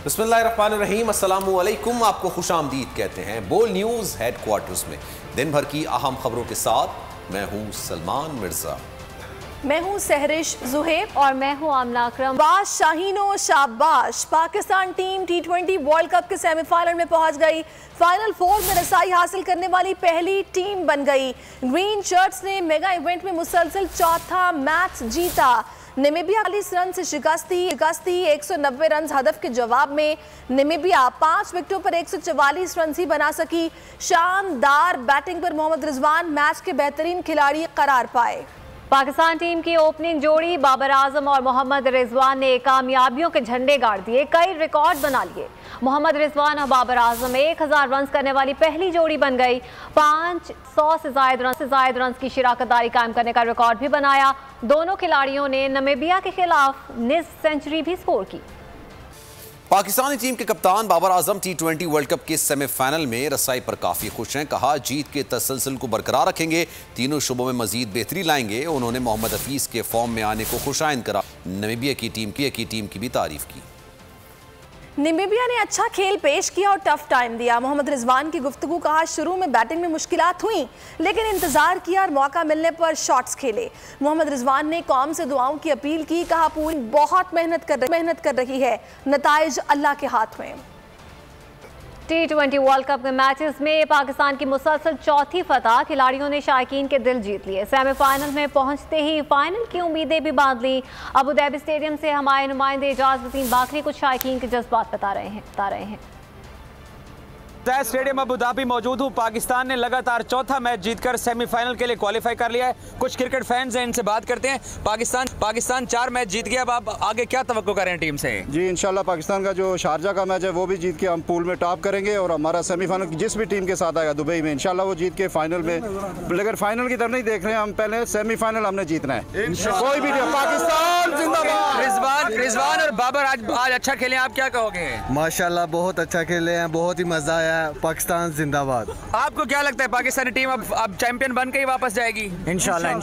बिस्मिल्लाहिर्रहमानिर्रहीम, अस्सलामु अलैकुम। आपको खुशामदीद कहते हैं बोल न्यूज़ हेडक्वार्टर्स में। दिन भर की अहम खबरों के साथ मैं हूँ सलमान मिर्जा, मैं हूँ सहरिश जुहेब और मैं हूँ आमना अकरम। बाश शाहीनो शाबाश, Pakistan team T20 world cup के सेमीफाइनल में पहुंच गई। फाइनल 4 में रसाई हासिल करने वाली पहली टीम बन गई। ग्रीन शर्ट्स ने मेगा इवेंट में मुसलसल चौथा मैच जीता। नामीबिया 40 रन से शिकस्ती 190 रन हदफ के जवाब में नामीबिया 5 विकेटों पर 144 रन ही बना सकी। शानदार बैटिंग पर मोहम्मद रिजवान मैच के बेहतरीन खिलाड़ी करार पाए। पाकिस्तान टीम की ओपनिंग जोड़ी बाबर आजम और मोहम्मद रिजवान ने कामयाबियों के झंडे गाड़ दिए, कई रिकॉर्ड बना लिए। मोहम्मद रिजवान और बाबर आजम 1000 रन करने वाली पहली जोड़ी बन गई। 500 से जायद रन की शिराकतदारी कायम करने का रिकॉर्ड भी बनाया। दोनों खिलाड़ियों ने नामीबिया के खिलाफ निस्फ सेंचुरी भी स्कोर की। पाकिस्तानी टीम के कप्तान Babar Azam T20 world cup के सेमीफाइनल में रसाई पर काफी खुश हैं। कहा जीत के तसलसल को बरकरार रखेंगे, तीनों शुबों में मजीद बेहतरी लाएंगे। उन्होंने मोहम्मद हफीज के फॉर्म में आने को खुशाइंद करा। नामीबिया की टीम की भी तारीफ की। नामीबिया ने अच्छा खेल पेश किया और टफ टाइम दिया। मोहम्मद रिजवान की गुफ्तगू, कहा शुरू में बैटिंग में मुश्किलात हुई लेकिन इंतजार किया और मौका मिलने पर शॉट्स खेले। मोहम्मद रिजवान ने कौम से दुआओं की अपील की, कहा पूरी बहुत मेहनत कर रही है, नताइज अल्लाह के हाथ में। T20 वर्ल्ड कप के मैचेस में पाकिस्तान की मुसलसल चौथी फतह, खिलाड़ियों ने शायकीन के दिल जीत लिए। सेमीफाइनल में पहुंचते ही फाइनल की उम्मीदें भी बांध ली। अबू धाबी स्टेडियम से हमारे नुमाइंदे इजाज़ुद्दीन बाकरी कुछ शायकीन के जज्बात बता रहे हैं। स्टेडियम अबू धाबी मौजूद हूँ। पाकिस्तान ने लगातार चौथा मैच जीतकर सेमीफाइनल के लिए क्वालिफाई कर लिया है। कुछ क्रिकेट फैंस हैं, इनसे बात करते हैं। पाकिस्तान 4 मैच जीत गया। अब आप आगे क्या तवक्को कर रहे हैं टीम से? जी इंशाल्लाह पाकिस्तान का जो शारजा का मैच है वो भी जीत के हम पूल में टॉप करेंगे और हमारा सेमीफाइनल जिस भी टीम के साथ आएगा दुबई में इंशाल्लाह वो जीत के फाइनल में, लेकिन फाइनल की तरफ नहीं देख रहे हैं हम, पहले सेमीफाइनल हमने जीतना है। कोई भी पाकिस्तान जिंदाबाद। रिजवान और बाबर आज अच्छा खेले, आप क्या कहोगे? माशाल्लाह बहुत अच्छा खेले हैं, बहुत ही मजा आया। पाकिस्तान जिंदाबाद। आपको क्या लगता है पाकिस्तानी टीम अब चैंपियन बन के ही वापस जाएगी? इंशाल्लाह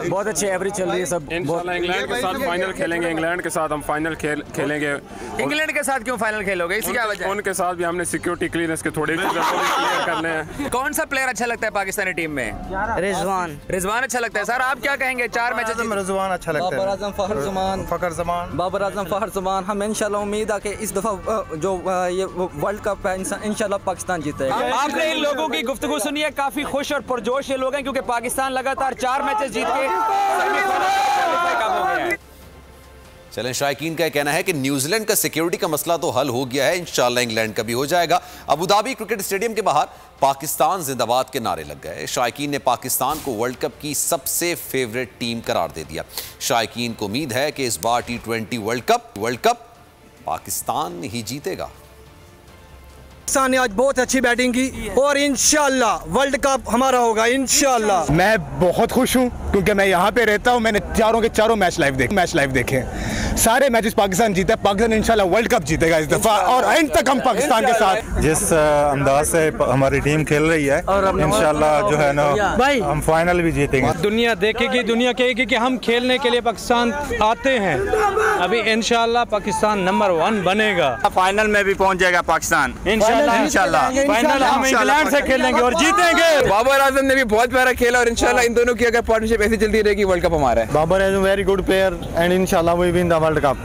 बहुत अच्छी एवरेज चल रही है सब। इंशाल्लाह इंग्लैंड के साथ फाइनल खेलेंगे। इंग्लैंड के साथ हम फाइनल खेलेंगे। इंग्लैंड के साथ क्यों फाइनल खेलोगे? इसी क्या वजह? उनके साथ भी हमने सिक्योरिटी क्लियरेंस के थोड़े क्लियर करने हैं। कौन सा प्लेयर अच्छा लगता है पाकिस्तानी टीम में? रिजवान अच्छा लगता है। सर आप क्या कहेंगे? 4 मैच रिजवान अच्छा लगता है। बाबर आजम फखर जमान। हम इंशाल्लाह उम्मीद है कि इस दफा जो ये वर्ल्ड कप है इंशाल्लाह पाकिस्तान जीतेगा। आपने इन लोगों की गुफ्तगू सुनी है, काफी खुश और पुरजोश ये लोग हैं क्योंकि पाकिस्तान लगातार 4 मैचेस जीत के क्वालिफाई कब हो गया है। चलें, शायकीन का कहना है कि न्यूजीलैंड का सिक्योरिटी का मसला तो हल हो गया है, इंशाल्लाह इंग्लैंड का भी हो जाएगा। अबू धाबी क्रिकेट स्टेडियम के बाहर पाकिस्तान जिंदाबाद के नारे लग गए। शायकीन ने पाकिस्तान को वर्ल्ड कप की सबसे फेवरेट टीम करार दे दिया। शायकीन को उम्मीद है कि इस बार T20 वर्ल्ड कप पाकिस्तान ही जीतेगा। पाकिस्तान ने आज बहुत अच्छी बैटिंग की और इंशाल्लाह वर्ल्ड कप हमारा होगा इंशाल्लाह। मैं बहुत खुश हूँ क्योंकि मैं यहाँ पे रहता हूँ। मैंने चारों के चारों मैच लाइव देखे हैं। सारे मैचेस पाकिस्तान जीता है। पाकिस्तान इंशाल्लाह वर्ल्ड कप जीतेगा इस दफा और एंड तक हम पाकिस्तान के साथ। जिस अंदाज से हमारी टीम खेल रही है इंशाल्लाह जो है ना हम फाइनल भी जीतेंगे। दुनिया देखेगी, दुनिया कहेगी कि हम खेलने के लिए पाकिस्तान आते हैं। अभी इंशाल्लाह पाकिस्तान नंबर 1 बनेगा। फाइनल में भी पहुँच जाएगा पाकिस्तान इंशाल्लाह। फाइनल हम इंग्लैंड से खेलेंगे और जीतेंगे। बाबर आजम ने भी बहुत प्यारा खेला और इंशाल्लाह इन दोनों की अगर पार्टनरशिप ऐसी चलती रहेगी वर्ल्ड कप हमारा है। Babar is a very good player and इंशाल्लाह we win the world cup.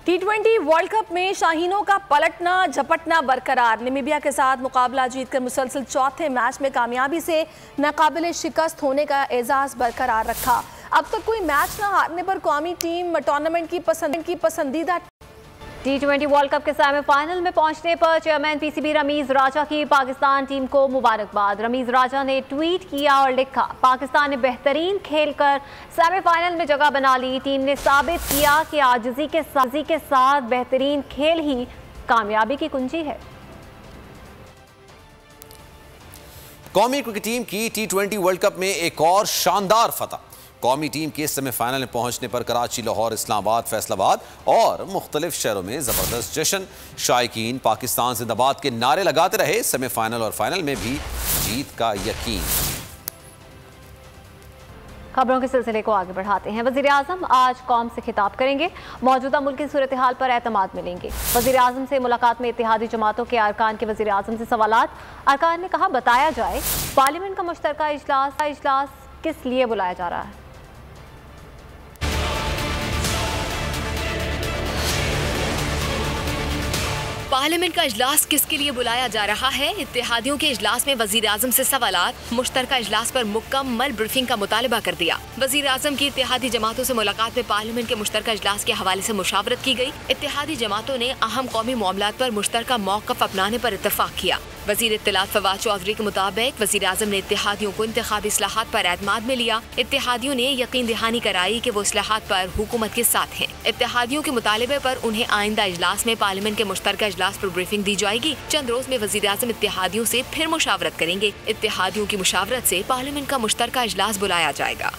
T20 world cup में शाहीनों का पलटना झपटना बरकरार। नामीबिया के साथ मुकाबला जीतकर मुसलसल चौथे मैच में कामयाबी से नाकाबिले शिकस्त होने का एजाज बरकरार रखा। अब तक कोई मैच न हारने पर कौमी टीम टूर्नामेंट की पसंदीदा T20 वर्ल्ड कप के सेमीफाइनल में पहुंचने पर चेयरमैन PCB रमीज राजा की पाकिस्तान टीम को मुबारकबाद। रमीज राजा ने ट्वीट किया और लिखा, पाकिस्तान ने बेहतरीन खेलकर सेमीफाइनल में जगह बना ली। टीम ने साबित किया कि आजिज़ी के साथ बेहतरीन खेल ही कामयाबी की कुंजी है। कौमी क्रिकेट टीम की T20 वर्ल्ड कप में एक और शानदार फतह। कौमी टीम के सेमीफाइनल में पहुंचने पर कराची, लाहौर, इस्लामाबाद, फैसलाबाद और मुख्तलिफ शहरों में जबरदस्त जश्न। शायकीन पाकिस्तान जिंदाबाद के नारे लगाते रहे। सेमीफाइनल और फाइनल में भी जीत का यकीन। खबरों के सिलसिले को आगे बढ़ाते हैं। वज़ीर आज़म आज कौम से खिताब करेंगे, मौजूदा मुल्क की सूरत हाल पर एतमाद मिलेंगे। वज़ीर आज़म से मुलाकात में इत्तेहादी जमातों के अरकान के वज़ीर आज़म से सवालात। अरकान ने कहा बताया जाए पार्लियामेंट का मुश्तरका इजलास किस लिए बुलाया जा रहा है। पार्लियामेंट का इजलास किसके लिए बुलाया जा रहा है? इत्तेहादियों के इजलास में वजीर आजम से सवालात। मुश्तरका इजलास पर मुकम्मल ब्रीफिंग का मुतालबा कर दिया। वजीर आजम की इत्तेहादी जमातों से मुलाकात में पार्लियामेंट के मुश्तरका इजलास के हवाले से मुशावरत की गई। इत्तेहादी जमातों ने अहम कौमी मामलात पर मुश्तरका मौक़िफ़ अपनाने पर इत्तफाक किया। वज़ीर इत्तलात फवाद चौधरी के मुताबिक वज़ीर आज़म ने इत्तेहादियों को इंतखाबी इस्लाहात पर एतमाद में लिया। इत्तेहादियों ने यकीन दहानी कराई कि वो इस्लाहात पर हुकूमत के साथ हैं। इत्तेहादियों के मुतालबे पर उन्हें आइंदा इजलास में पार्लियामेंट के मुश्तरका इजलास पर ब्रीफिंग दी जाएगी। चंद रोज में वज़ीर आज़म इत्तेहादियों से फिर मुशावरत करेंगे। इत्तेहादियों की मुशावरत से पार्लियामेंट का मुश्तरका इजलास बुलाया जाएगा।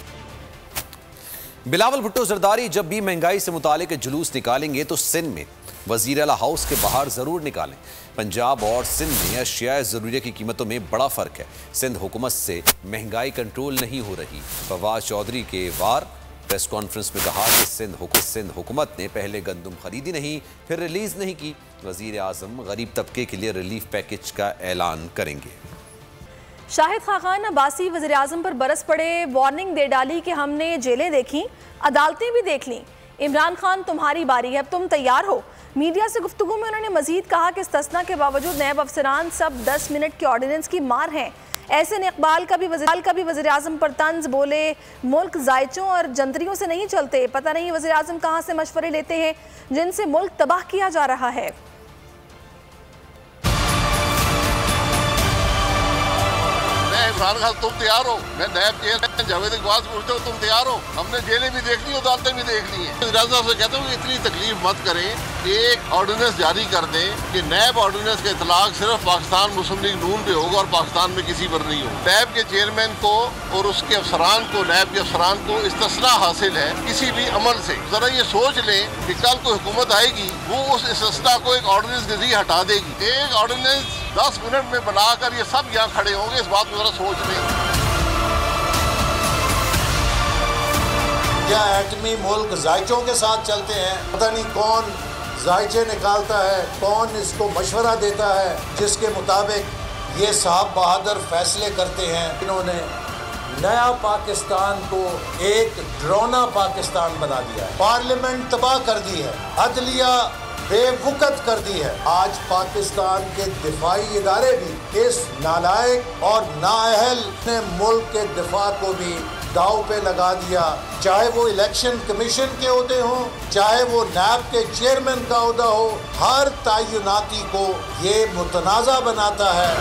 बिलावल भुट्टो जरदारी जब भी महंगाई से मुतालिक जुलूस निकालेंगे तो सिंध में वज़ीर आला हाउस के बाहर ज़रूर निकालें। पंजाब और सिंध में अशियाए ज़रूरिया की कीमतों में बड़ा फ़र्क है। सिंध हुकूमत से महंगाई कंट्रोल नहीं हो रही। फवाद चौधरी के वार प्रेस कॉन्फ्रेंस में कहा कि सिंध हुकूमत ने पहले गंदम खरीदी नहीं, फिर रिलीज़ नहीं की। वज़ीर आज़म गरीब तबके के लिए रिलीफ पैकेज का ऐलान करेंगे। शाहिद खाकान अब्बासी वज़ीर आज़म पर बरस पड़े, वार्निंग दे डाली कि हमने जेलें देखी, अदालतें भी देख लीं। इमरान खान तुम्हारी बारी है, अब तुम तैयार हो। मीडिया से गुफ्तगू में उन्होंने मजीद कहा कि इस्तिस्ना के बावजूद नैब अफसरान सब 10 मिनट के ऑर्डिनेंस की मार हैं। ऐसे ने इकबाल का भी वज़ीर आज़म पर तंज, बोले मुल्क जायचों और जंतरियों से नहीं चलते। पता नहीं वज़ीर आज़म कहाँ से मशवरे लेते हैं जिनसे मुल्क तबाह किया जा रहा है। इमरान खान तुम तैयार हो? मैं नैब चेयरमैन जावेद इकबाल से पूछता हूँ तुम तैयार हो? हमने जेलें भी देख ली, अदालतें भी देख ली हैं। वज़ीर से कहता हूँ कि इतनी तकलीफ मत करें, एक ऑर्डिनेंस जारी कर दें कि नैब ऑर्डिनेंस का इतलाक सिर्फ पाकिस्तान मुस्लिम लीग नून पे होगा और पाकिस्तान में किसी पर नहीं होगा। नैब के चेयरमैन को और उसके अफसरान को, नैब के अफसरान को इस्तिस्ना हासिल है किसी भी अमल से। जरा ये सोच लें कि कल को हुकूमत आएगी, वो उस इस्तिस्ना को एक ऑर्डिनेंस के जरिए हटा देगी। एक ऑर्डिनेंस 10 मिनट में बनाकर ये सब यहाँ खड़े होंगे, इस बात को जरा सोच लें। क्या एटमी मुल्क जायचों के साथ चलते हैं? पता नहीं कौन जायचे निकालता है, कौन इसको मशवरा देता है, जिसके मुताबिक ये साहब बहादुर फैसले करते हैं। इन्होंने नया पाकिस्तान को एक ड्रोना पाकिस्तान बना दिया है, पार्लियामेंट तबाह कर दी है, अदलिया बेवकूफ़ कर दी है। आज पाकिस्तान के दिफाई इदारे भी इस नालायक और नाअहल ने मुल्क के दिफा को भी दाव पे लगा दिया। चाहे वो इलेक्शन कमीशन के ओहदे हों, चाहे वो नैब के चेयरमैन का ओहदा हो, हर तयनाती को ये मुतनाज़ा बनाता है।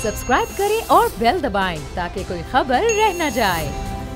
सब्सक्राइब करें और बेल दबाएं ताकि कोई खबर रह न जाए।